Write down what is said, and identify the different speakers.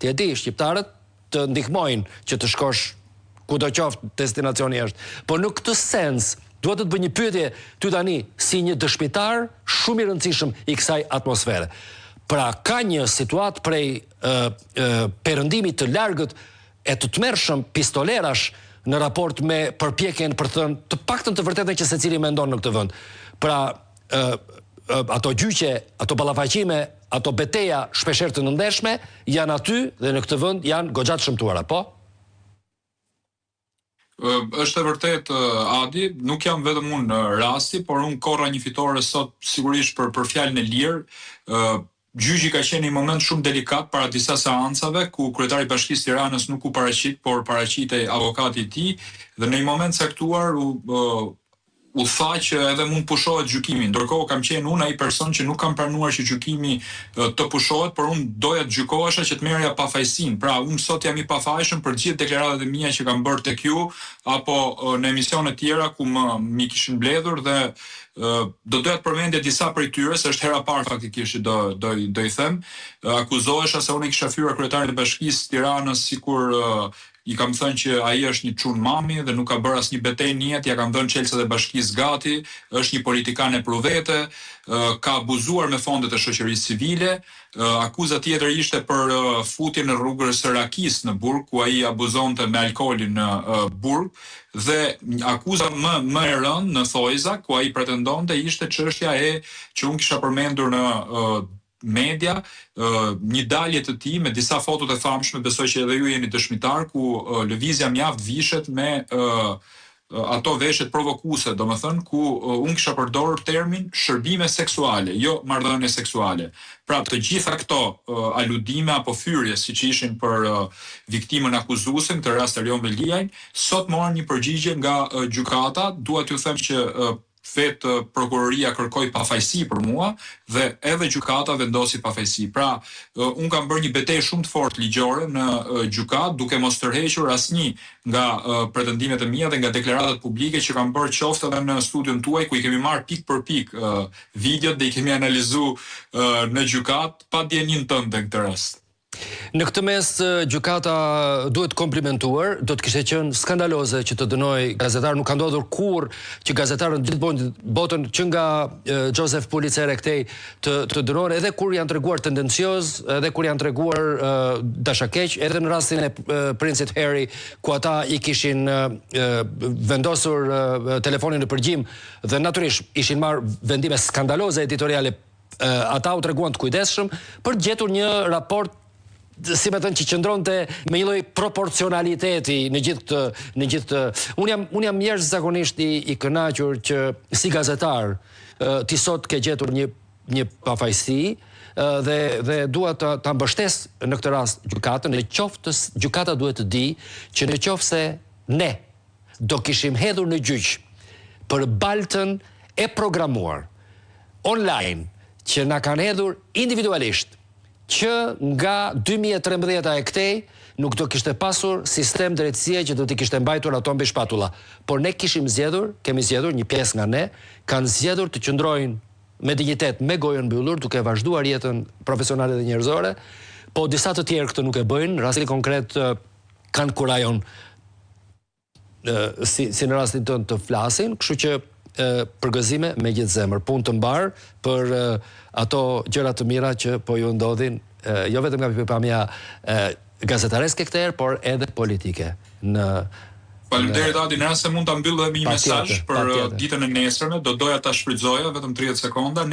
Speaker 1: Ti e di, shqiptarët të ndihmojnë që të shkosh kudo qoftë destinacioni është. Po në këtë sens, duhet të të bëj një pyetje ty tani si një dëshmitar shumë i rëndësishëm i kësaj atmosfere. Pra ka një situatë prej perëndimit të largët e të tmerrshëm pistolerash në raport me përpjekjen për thënë të paktën të vërtetën që secili mendon në këtë vend. Pra ato gjyqe, ato ballafaqime, ato beteja shpeshherë të nëndeshme janë aty dhe në këtë vend janë goxha të shëmtuara, po?
Speaker 2: Është e vërtet, Adi, nuk jam vetëm unë në rasti, por unë korra një fitore sot sigurisht për fjalën e lirë. Gjyqi ka qenë një moment shumë delikat para disa seancave ku kryetari i Bashkisë Tiranës nuk u paraqit, por paraqitej avokati i tij dhe në një moment caktuar u tha që edhe mund pushohet gjykimi. Ndërkohë kam qenë unë ai person që nuk kam pranuar që gjykimi të pushohet, por unë doja të gjykohesha që të merrja pafajësinë. Pra unë sot jam i pafajshëm për gjithë deklaratat e mia që kam bërë tek ju apo në emisione tjera ku mi kishin mbledhur dhe do doja të përmendja disa prej tyre, se është hera parë faktikisht do i them. Akuzohesha se unë kisha fyer kryetarin e Bashkisë Tiranës sikur i kam thënë që ai është një çun mami dhe nuk ka bërë asnjë betejë në jetë, ja kam dhënë çelësat e bashkisë gati, është një politikan e pruvete, ka abuzuar me fondet e shoqërisë civile. Akuza tjetër ishte për futjen në rrugën së Rakis në Burg, ku ai abuzonte me alkoolin në Burg, dhe akuza më e rëndë në Thojza, ku ai pretendonte ishte çështja që unë kisha përmendur në media, një dalje të tij me disa foto të famshme, besoj që edhe ju jeni dëshmitar, ku lëvizja mjaft vishet me ato veshjet provokuese, domethënë ku unë kisha përdorur termin shërbime seksuale, jo marrëdhënie seksuale. Pra të gjitha këto aludime apo fyrje siç ishin për viktimën akuzuese, në këtë rast Erion Beliajn, sot morën një përgjigje nga gjykata. Dua t'ju them që vetë prokuroria kërkoi pafajësi për mua dhe edhe gjykata vendosi pafajësi. Pra, unë kam bërë një betejë shumë të fortë ligjore në gjykat, duke mos tërhequr asnjë nga pretendimet e mia dhe nga deklaratat publike që kam bërë qoftë edhe në studion tuaj, ku i kemi marrë pik për pik videot dhe i kemi analizuar në gjykat pa dienin tënde në këtë rast.
Speaker 1: Në këtë mes, gjykata duhet komplimentuar, do të kishte qenë skandaloze që të dënoj gazetar, nuk ka ndodhur kurrë që gazetarët gjithë botën që nga Joseph Pulitzer e këtej të dënohen, edhe kur janë treguar tendencioz, edhe kur janë treguar dashakeq, edhe në rastin e princit Harry, ku ata i kishin vendosur telefonin në përgjim dhe natyrisht ishin marrë vendime skandaloze editoriale, ata u treguan të kujdesshëm për të gjetur një raport si me thënë që qëndronte me një lloj proporcionaliteti në gjithë unë jam jashtëzakonisht i kënaqur që si gazetar ti sot ke gjetur një pafajësi dhe dua ta mbështes në këtë rast gjykatën, në qoftë gjykata duhet të di që në qoftë se ne do kishim hedhur në gjyq për baltën e programuar online që na kanë hedhur individualisht që nga 2013 e këtej nuk do kishte pasur sistem drejtësie që do t'i kishte mbajtur ato mbi shpatulla. Por ne kemi zgjedhur, një pjesë nga ne, kanë zgjedhur të qëndrojnë me dignitet, me gojën mbyllur, duke vazhduar jetën profesionale dhe njerëzore, po disa të tjerë këtë nuk e bëjnë, në rastin konkret kanë kurajon si në rastin tënd të flasin, kështu që përgëzime me gjithë zemër, punë të mbar për ato gjëra të mira që po ju ndodhin, jo vetëm nga pikpamja gazetareske këtë herë, por edhe politike.
Speaker 2: Faleminderit Adi, në rast se mund ta mbyll edhe një mesazh për ditën e nesërme, do doja ta shfrytëzoja vetëm 30 sekonda.